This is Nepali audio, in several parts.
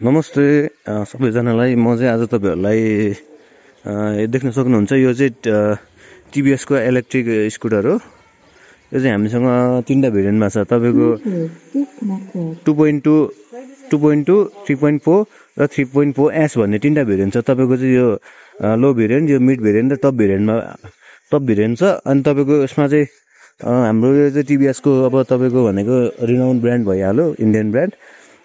नमस्ते सबैजनालाई। म चाहिँ आज तपाईँहरूलाई देख्न सक्नुहुन्छ यो चाहिँ टिभीएसको इलेक्ट्रिक स्कुटर हो। यो चाहिँ हामीसँग तीनटा भेरिएन्टमा छ। तपाईँको 2.2, 2.2, 3.4 र 3.4S भन्ने तीनटा भेरिएन्ट छ। तपाईँको चाहिँ यो लो भेरिएन्ट, यो मिड भेरिएन्ट र टप भेरिएन्ट छ। अनि तपाईँको यसमा चाहिँ हाम्रो यो चाहिँ टिभीएसको अब तपाईँको भनेको रिनाउन्ड ब्रान्ड भइहाल्यो, इन्डियन ब्रान्ड।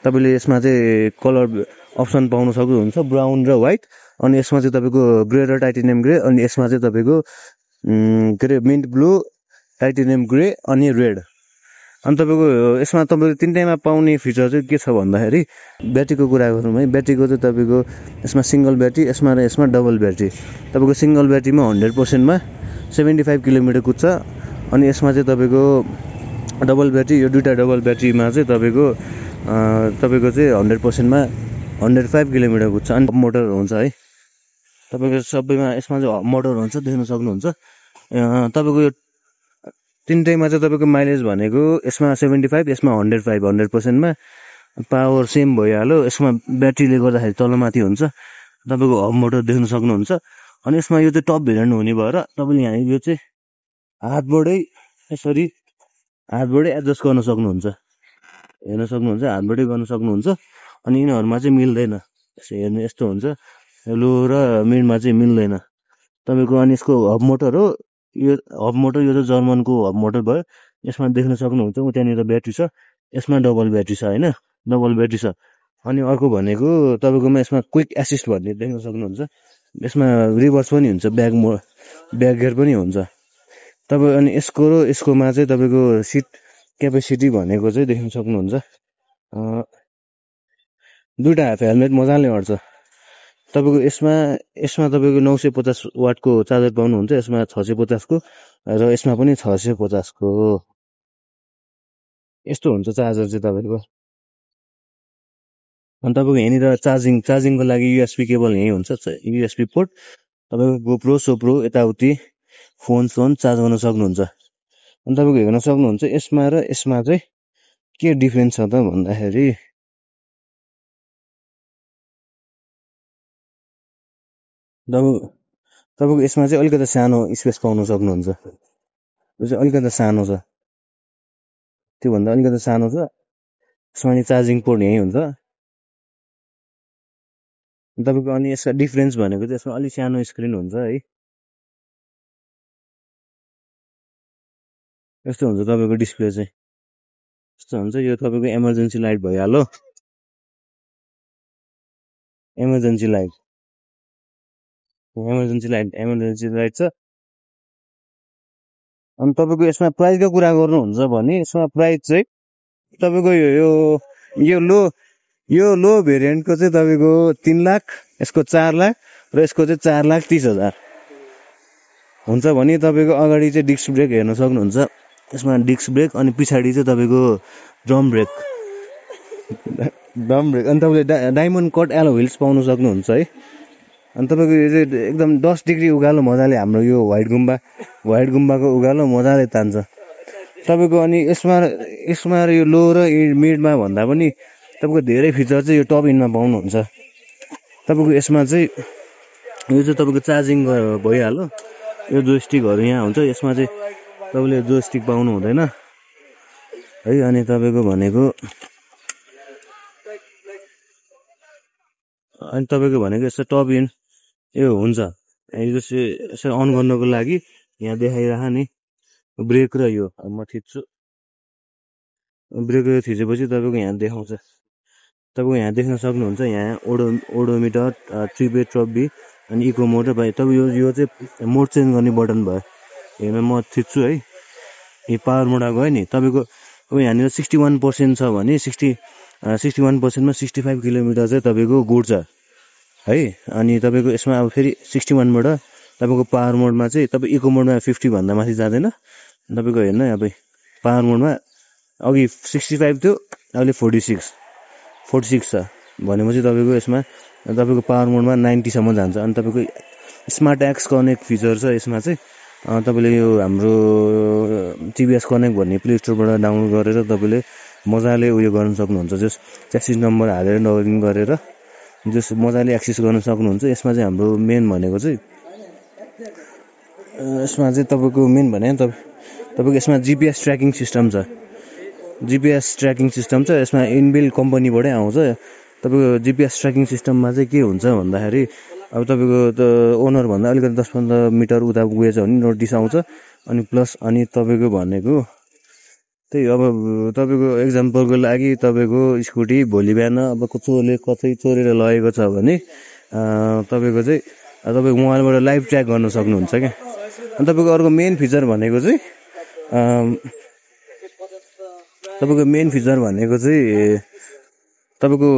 तपाईँले यसमा चाहिँ कलर अप्सन पाउन सक्नुहुन्छ, ब्राउन र व्हाइट। अनि यसमा चाहिँ तपाईँको ग्रे र टाइटेनियम ग्रे, अनि यसमा चाहिँ तपाईँको के अरे मिन्ट ब्लू, टाइटेनियम ग्रे अनि रेड। अनि तपाईँको यसमा तपाईँको तिनटैमा पाउने फिचर चाहिँ के छ भन्दाखेरि ब्याट्रीको कुरा गरौँ है। ब्याट्रीको चाहिँ तपाईँको यसमा सिङ्गल ब्याट्री, यसमा र यसमा डबल ब्याट्री। तपाईँको सिङ्गल ब्याट्रीमा 100%मा 75 किलोमिटर कुद्छ। अनि यसमा चाहिँ तपाईँको डबल ब्याट्री, यो दुईवटा डबल ब्याट्रीमा चाहिँ तपाईँको चाहिँ 100%मा 105 किलोमिटर कुद्छ। अनि मोटर हुन्छ है तपाईँको सबैमा। यसमा चाहिँ मोटर हुन्छ, देख्न सक्नुहुन्छ। तपाईँको यो तिनटैमा चाहिँ तपाईँको माइलेज भनेको यसमा 75, यसमा 105, 100%मा पावर सेम भइहाल्यो। यसमा ब्याट्रीले गर्दाखेरि तलमाथि हुन्छ। तपाईँको हब मोटर देख्न सक्नुहुन्छ। अनि यसमा यो चाहिँ टप भेरिएन्ट हुने भएर तपाईँले यहाँ यो चाहिँ हातबाटै एडजस्ट गर्न सक्नुहुन्छ। हेर्न सक्नुहुन्छ, हातबाटै गर्न सक्नुहुन्छ। अनि यिनीहरूमा चाहिँ मिल्दैन, हेर्नु यस्तो हुन्छ। लो र मिडमा चाहिँ मिल्दैन तपाईँको। अनि यसको हब मोटर हो, यो हब मोटर, यो चाहिँ जर्मनको हब मोटर भयो। यसमा देख्न सक्नुहुन्छ त्यहाँनिर ब्याट्री छ, यसमा डबल ब्याट्री छ होइन, डबल ब्याट्री छ। अनि अर्को भनेको तपाईँकोमा यसमा क्विक एसिस्ट भन्ने देख्न सक्नुहुन्छ। यसमा रिभर्स पनि हुन्छ, ब्याक गियर पनि हुन्छ तपाईँ। अनि यसको र यसकोमा चाहिँ तपाईँको सिट क्यापेसिटी भनेको चाहिँ देख्न सक्नुहुन्छ। दुईवटा हाफ हेलमेट मजाले अट्छ तपाईँको। यसमा तपाईँको 950 वाटको चार्जर पाउनुहुन्छ, यसमा 650 को र यसमा पनि 650 को। यस्तो हुन्छ चार्जर चाहिँ तपाईँको। अनि तपाईँको यहाँनिर चार्जिङको लागि युएसबी केबल यहीँ हुन्छ, युएसबी पोर्ट। तपाईँको गोप्रो सोप्रो यताउति फोन चार्ज गर्न सक्नुहुन्छ। अनि तपाईँको हेर्न सक्नुहुन्छ यसमा र यसमा चाहिँ के डिफ्रेन्स छ त भन्दाखेरि तपाईँको यसमा चाहिँ अलिकति सानो स्पेस पाउन सक्नुहुन्छ। यो चाहिँ अलिकति सानो छ, त्योभन्दा अलिकति सानो छ। यसमा चार्जिङ पोर्ट यहीँ हुन्छ तपाईँको। अनि यसका डिफ्रेन्स भनेको चाहिँ यसमा अलिक सानो स्क्रिन हुन्छ है, यस्तो हुन्छ तपाईँको डिस्प्ले चाहिँ यस्तो हुन्छ। यो तपाईँको इमर्जेन्सी लाइट भइहाल्यो, इमर्जेन्सी लाइट छ। अनि तपाईँको यसमा प्राइसको कुरा गर्नुहुन्छ भने यसमा प्राइस चाहिँ तपाईँको यो लो भेरिएन्टको चाहिँ तपाईँको 3 लाख, यसको 4 लाख र यसको चाहिँ 4,30,000 हुन्छ भने तपाईँको अगाडि चाहिँ डिस्क ब्रेक हेर्न सक्नुहुन्छ। यसमा डिस्क ब्रेक अनि पछाडि चाहिँ तपाईँको ड्रम ब्रेक। अनि तपाईँले डायमन्ड कट एलो व्हिल्स पाउन सक्नुहुन्छ है। अनि तपाईँको यो चाहिँ एकदम 10 डिग्री उकालो मजाले हाम्रो यो व्हाइट गुम्बाको उकालो मजाले तान्छ तपाईँको। अनि यसमा र यो लो र मिडमा भन्दा पनि तपाईँको धेरै फिचर चाहिँ यो टप इनमा पाउनुहुन्छ तपाईँको। यसमा चाहिँ यो चाहिँ तपाईँको चार्जिङ भइहाल्यो। यो जोस्टिकहरू यहाँ हुन्छ, यसमा चाहिँ तपाईँले जोस्टिक पाउनु हुँदैन है। अनि तपाईँको भनेको यस्तो टप इन यो हुन्छ। यसो अन गर्नको लागि यहाँ देखाइरह नि ब्रेक र यो म थिच्छु, ब्रेक थिचेपछि तपाईँको यहाँ देखाउँछ। तपाईँको यहाँ देख्न सक्नुहुन्छ, यहाँ ओडोमिटर, 3-वे ट्रबी अनि इको मोड भयो। तपाईँ यो चाहिँ मोड चेन्ज गर्ने बटन भयो। हेर्नु म थिच्छु है, यो पावर मोड गयो नि तपाईँको। अब यहाँनिर 61% छ भने 61%मा 65 किलोमिटर चाहिँ तपाईँको गुड्छ है। अनि तपाईँको यसमा अब फेरि 61बाट तपाईँको पावर मोडमा चाहिँ तपाईँ इको मोडमा 50 भन्दा माथि जाँदैन तपाईँको। हेर्नु अब पावर मोडमा अघि 65 थियो, अहिले 46 छ भनेपछि तपाईँको यसमा तपाईँको पावर मोडमा 90 सम्म जान्छ। अनि तपाईँको स्मार्ट एक्स कनेक्ट फिचर छ यसमा चाहिँ। तपाईँले यो हाम्रो टिभीएस कनेक्ट भन्ने प्ले स्टोरबाट डाउनलोड गरेर तपाईँले मजाले उयो गर्न सक्नुहुन्छ। जस च्यासिस नम्बर हालेर लगइन गरेर जस मजाले एक्सेस गर्न सक्नुहुन्छ। यसमा चाहिँ हाम्रो मेन भनेको चाहिँ यसमा चाहिँ तपाईँको मेन भने तपाईँको यसमा जिपिएस ट्र्याकिङ सिस्टम छ। जिपिएस ट्र्याकिङ सिस्टम छ यसमा इनबिल्ड कम्पनीबाटै आउँछ। तपाईँको जिपिएस ट्र्याकिङ सिस्टममा चाहिँ के हुन्छ भन्दाखेरि अब तपाईँको त ओनरभन्दा अलिकति 10-15 मिटर उता गएछ भने नोटिस आउँछ। अनि प्लस अनि तपाईँको भनेको त्यही अब तपाईँको एक्जाम्पलको लागि तपाईँको स्कुटी भोलि बिहान अब चोरले कतै चोरेर लगेको छ भने तपाईँको चाहिँ तपाईँ मोबाइलबाट लाइभ ट्र्याक गर्न सक्नुहुन्छ क्या। अनि तपाईँको अर्को मेन फिचर भनेको चाहिँ तपाईँको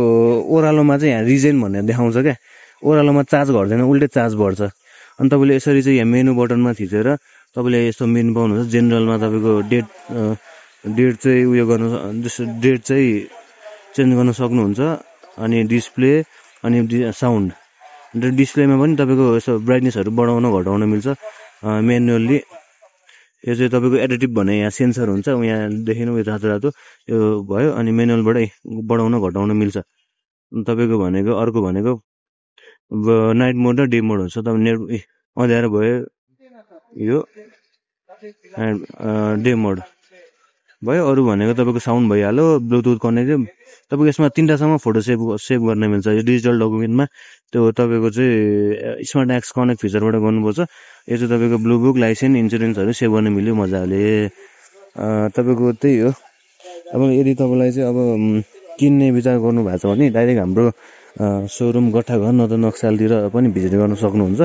ओह्रालोमा चाहिँ यहाँ रिजेन भनेर देखाउँछ क्या। ओह्रालोमा चार्ज घट्दैन उल्टै चार्ज बढ्छ। अनि तपाईँले यसरी चाहिँ यहाँ मेनु बटनमा थिचेर तपाईँले यस्तो मेनु पाउनुहुन्छ। जेनरलमा तपाईँको डेट चाहिँ उयो गर्नु जस्तो डेट चाहिँ चेन्ज गर्न सक्नुहुन्छ। अनि डिस्प्ले अनि साउन्ड डिस्प्लेमा पनि तपाईँको यसो ब्राइटनेसहरू बढाउन घटाउन मिल्छ म्यानुअल्ली। यो चाहिँ तपाईँको एडिटिभ भने यहाँ सेन्सर हुन्छ यहाँ देखिनु यो रातो रातो यो भयो। अनि म्यानुअलबाटै बढाउन घटाउन मिल्छ। तपाईँको भनेको अर्को भनेको नाइट मोड र डे मोड हुन्छ। तपाईँ नेट अँध्यारो भयो यो डे मोड भयो। अरू भनेको तपाईँको साउन्ड भइहाल्यो ब्लुटुथ कनेक्ट। तपाईँको यसमा 3टासम्म फोटो सेभ गर्न मिल्छ। यो डिजिटल डकुमेन्टमा त्यो तपाईँको चाहिँ स्मार्ट एक्स कनेक्ट फिचरबाट गर्नुपर्छ। यो चाहिँ तपाईँको ब्लु बुक लाइसेन्स इन्सुरेन्सहरू सेभ गर्न मिल्यो मजाले। तपाईँको त्यही हो। अब यदि तपाईँलाई चाहिँ अब किन्ने विचार गर्नु भएको छ भने डाइरेक्ट हाम्रो सोरुम गट्ठाघर न त नक्सालतिर पनि भिजिट गर्न सक्नुहुन्छ।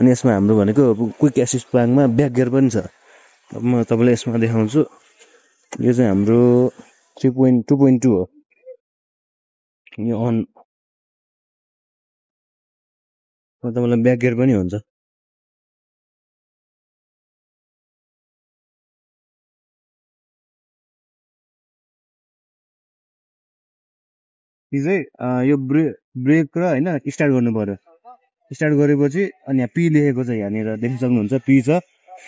अनि यसमा हाम्रो भनेको क्विक एसिस्ट प्लानमा ब्याक गियर पनि छ। अब म तपाईँलाई यसमा देखाउँछु। यो चाहिँ हाम्रो 3.2 हो। यो अन तपाईँलाई ब्याक गियर पनि हुन्छ। यो ब्रेक र होइन स्टार्ट गर्नु पर्यो। स्टार्ट गरेपछि अनि यहाँ पी लेखेको छ यहाँनिर देख्न सक्नुहुन्छ। पी छ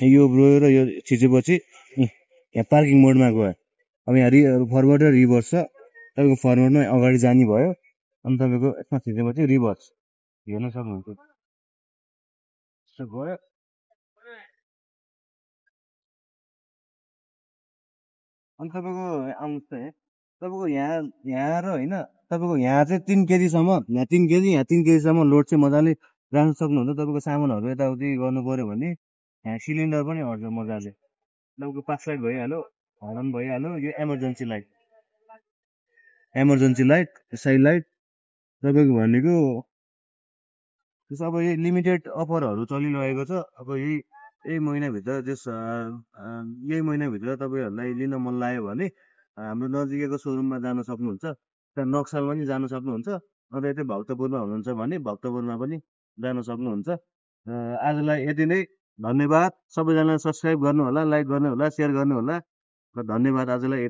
यो ब्रो र यो थिचेपछि यहाँ पार्किङ मोडमा गयो। अब यहाँ फरवर्ड र रिभर्स छ। तपाईँको फरवर्डमा अगाडि जाने भयो। अनि तपाईँको यसमा थिचेपछि रिभर्स हेर्न सक्नुहुन्छ। यस्तो गयो। अनि तपाईँको आउनुहोस् त तपाईँको यहाँ र होइन तपाईँको यहाँ चाहिँ 3 केजीसम्म यहाँ 3 केजी यहाँ 3 केजीसम्म लोड चाहिँ मजाले राख्न सक्नुहुन्छ। तपाईँको सामानहरू यताउति गर्नु पऱ्यो भने यहाँ सिलिन्डर पनि हट्छ मजाले। तपाईँको पास लाइट भइहाल्यो हर्न भइहाल्यो। यो एमर्जेन्सी लाइट साइड लाइट तपाईँको भनेको त्यस अब यही लिमिटेड अफरहरू चलिरहेको छ। अब यही महिनाभित्र तपाईँहरूलाई लिन मन लाग्यो भने हाम्रो नजिकैको सोरुममा जान सक्नुहुन्छ। त्यहाँ नक्सालमा पनि जान सक्नुहुन्छ। अन्त यतै भक्तपुरमा हुनुहुन्छ भने भक्तपुरमा पनि जान सक्नुहुन्छ। आजलाई यति नै। धन्यवाद। सबैजनाले सब्सक्राइब गर्नु होला, लाइक गर्नु होला, सेयर गर्नु होला। धन्यवाद। आजलाई